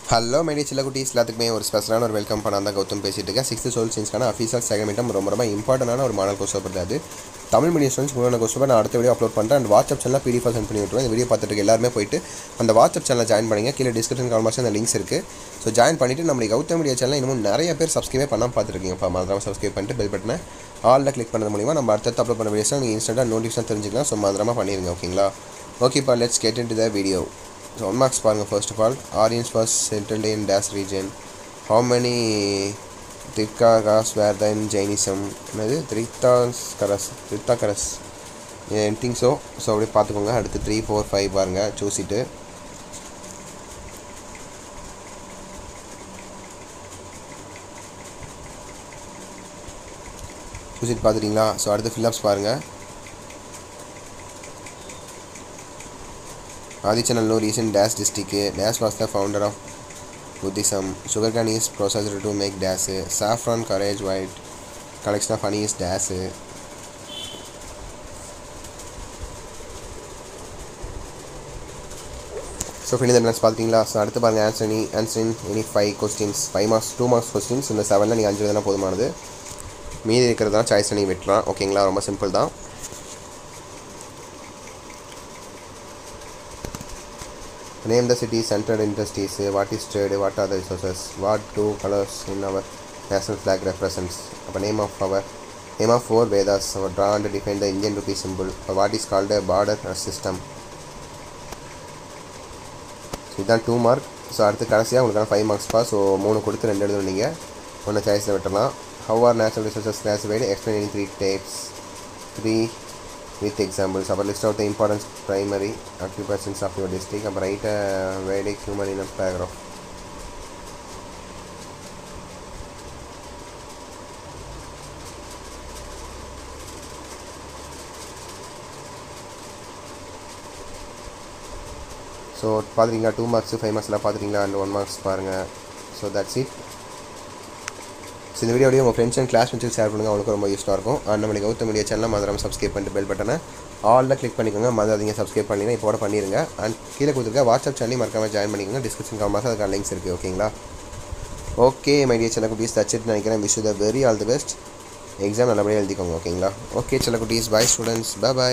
Hello my dear சில குட்டீஸ் எல்லாத்துக்குமே ஒரு ஸ்பெஷலான ஒரு வெல்கம் பண்ணால் தான் கௌதம் பேசிட்டு இருக்கேன். 6th சோல் சயின்ஸ்க்கான அஃபீஷியல் செகமெண்ட்டும் ரொம்ப இம்பார்ட்டண்டான ஒரு மாடல் கோர்ஸ் பேப்பர் அது. தமிழ் மீடியம் ஸ்டூடெண்ட்ஸ் முன்னாடி கோர்ஸ் பேப்பர் நான் அடுத்த வீடியோ அப்லோட் பண்ணுறேன். அண்ட் வாட்ஸ்அப் சேனலில் பிடிஎஃப் சென்ட் பண்ணி விட்டுருவேன். இந்த வீடியோ பார்த்துட்டு எல்லாருமே போயிட்டு அந்த வாட்ஸ்அப் சேனலில் ஜாயின் பண்ணிங்க. கீழே டிஸ்கிரிப்ஷன் கால்மாஸ் அந்த லிங்க்ஸ் இருக்குது. ஸோ ஜாயின் பண்ணிவிட்டு நம்மளுக்கு கௌதம் மீடியா சேனல் இன்னும் நிறைய பேர் சப்ஸ்கிரைபே பண்ணாமல் பார்த்துருக்கீங்கப்பா. மறந்துடாம சப்ஸ்கிரைப் பண்ணிட்டு பெல் பட்டனை ஆலில் கிளிக் பண்ணது மூலிமா நம்ம அடுத்த அப்லோட் பண்ண வீடியோஸ் நீங்கள் இன்ஸ்டன்ட்டாக நோட்டிஃபிகேஷன் தெரிஞ்சுக்கலாம். ஸோ மறந்துடாம பண்ணிடுங்க. ஓகேங்களா? ஓகேப்பா, let's get into the video. So 1 marks பாருங்க. First of all, Aryans was settled in dash region. How many Tirthakas were there in Jainism? என்னது Tirthakaras? I think so. So அப்படியே பார்த்துக்கோங்க. அடுத்து 3, 4, 5 பாருங்க. சூசிட்டு பார்த்துட்டிங்களா? ஸோ அடுத்து ஃபில்லப்ஸ் பாருங்கள். Adichanallur is in Dash district. Dash was the founder of Buddhism. Sugarcane is processed to make dash. Saffron, courage, white collection of honey is dash. So finish the next பார்த்தீங்களா? So அடுத்து பாருங்கள். answering any 5 questions. 5 marks 2 marks questions. இந்த 7ல் நீங்கள் 5 எழுதினா போதுமானது. மீதி இருக்கிறதுலாம் choice நீங்கள் விட்டுலாம். ஓகேங்களா? ரொம்ப சிம்பிள் தான். Name the city centered industries. What is trade? What are the resources? What two colors in our national flag represents? Name of 4 Vedas. Draw and define the Indian rupee symbol. What is called a border system? So இதுதான் 2 mark. So அடுத்து கடைசியாக உங்களுக்கான 5 marks பா. So 3 கொடுத்து 2 எழுதணும். நீங்கள் ஒன்று சாய்ஸில் விட்டுடலாம். How are natural resources classified? Explain in 3 types. 3 with examples. List out the important primary occupations of your district. Write a Vedic human in a paragraph. So பாத்துறீங்களா? 2 marks 5 marks எல்லாம் பாத்துறீங்களா? and 1 marks பாருங்கள். So that's it. So இந்த வீடியோடய உங்கள் friends and class வச்சு share பண்ணுங்கள். அவங்களுக்கு ரொம்ப யூஸ்ஃபுல்லாக இருக்கும். அண்ட் நம்மளுக்கு கௌதம் மீடியா சேனலில் மறந்துடாம சப்ஸ்கிரைப் பண்ணிட்டு பெல் பட்டனை ஆலில் கிளிக் பண்ணிக்கோங்க. மறந்துடாதீங்க சப்ஸ்கிரைப் பண்ணிங்கன்னா இப்போ பண்ணிடுங்க. அண்ட் கீழே கொடுத்துருக்க வாட்ஸ்அப் சேனலையும் மறக்காமல் ஜாயின் பண்ணிக்கோங்க. டிஸ்கிரிப்ஷன் கால்மாஸ் அதுக்கான லிங்க்ஸ் இருக்குது. ஓகேங்களா? ஓகே மைடியா சில குட்டீஸ், தட்ஸ் இட் நினைக்கிறேன். Wish you the very all the best. Exam நல்லபடியாக எழுதிக்கோங்க. ஓகேங்களா? ஓகே சில குட்டீஸ், பை ஸ்டூடெண்ட்ஸ், பை.